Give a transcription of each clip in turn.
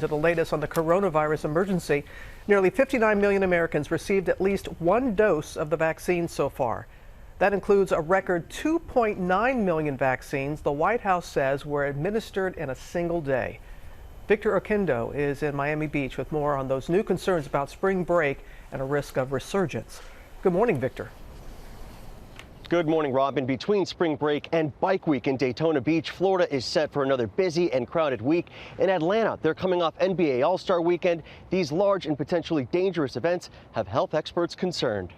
To the latest on the coronavirus emergency, nearly 59 million Americans received at least one dose of the vaccine so far. That includes a record 2.9 million vaccines the White House says were administered in a single day. Victor Oquendo is in Miami Beach with more on those new concerns about spring break and a risk of resurgence. Good morning, Victor. Good morning, Robin. Between spring break and bike week in Daytona Beach, Florida is set for another busy and crowded week. In Atlanta, they're coming off NBA All-Star Weekend. These large and potentially dangerous events have health experts concerned.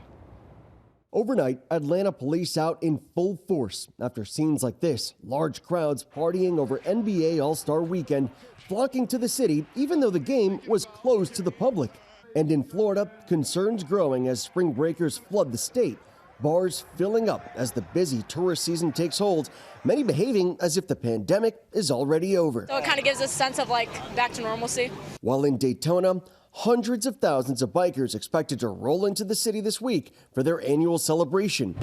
Overnight, Atlanta police out in full force after scenes like this. Large crowds partying over NBA All-Star Weekend, flocking to the city even though the game was closed to the public. And in Florida, concerns growing as spring breakers flood the state. Bars filling up as the busy tourist season takes hold, many behaving as if the pandemic is already over. So it kind of gives us a sense of back to normalcy. While in Daytona, hundreds of thousands of bikers expected to roll into the city this week for their annual celebration.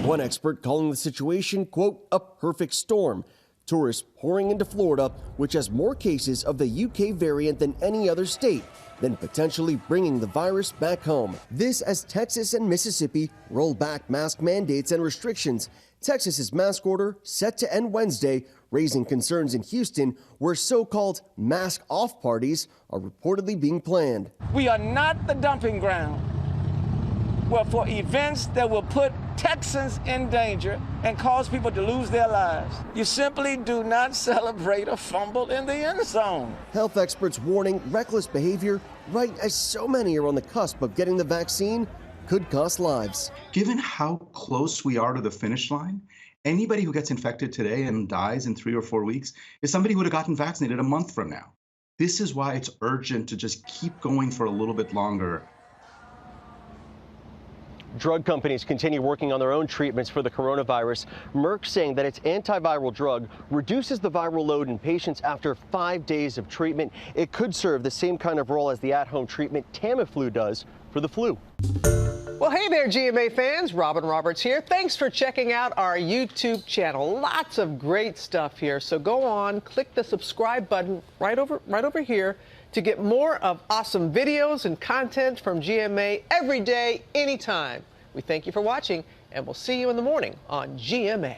One expert calling the situation, quote, a perfect storm. Tourists pouring into Florida, which has more cases of the UK variant than any other state, then potentially bringing the virus back home. This as Texas and Mississippi roll back mask mandates and restrictions. Texas's mask order set to end Wednesday, raising concerns in Houston, where so-called mask-off parties are reportedly being planned. We are not the dumping ground for events that will put Texans in danger and cause people to lose their lives. You simply do not celebrate a fumble in the end zone. Health experts warning reckless behavior, right as so many are on the cusp of getting the vaccine, could cost lives. Given how close we are to the finish line, anybody who gets infected today and dies in 3 or 4 weeks is somebody who would have gotten vaccinated a month from now. This is why it's urgent to just keep going for a little bit longer. Drug companies continue working on their own treatments for the coronavirus. Merck saying that its antiviral drug reduces the viral load in patients after 5 days of treatment. It could serve the same kind of role as the at-home treatment Tamiflu does for the flu. Well, hey there, GMA fans. Robin Roberts here. Thanks for checking out our YouTube channel. Lots of great stuff here. So go on, click the subscribe button right over here to get more of awesome videos and content from GMA every day, anytime. We thank you for watching, and we'll see you in the morning on GMA.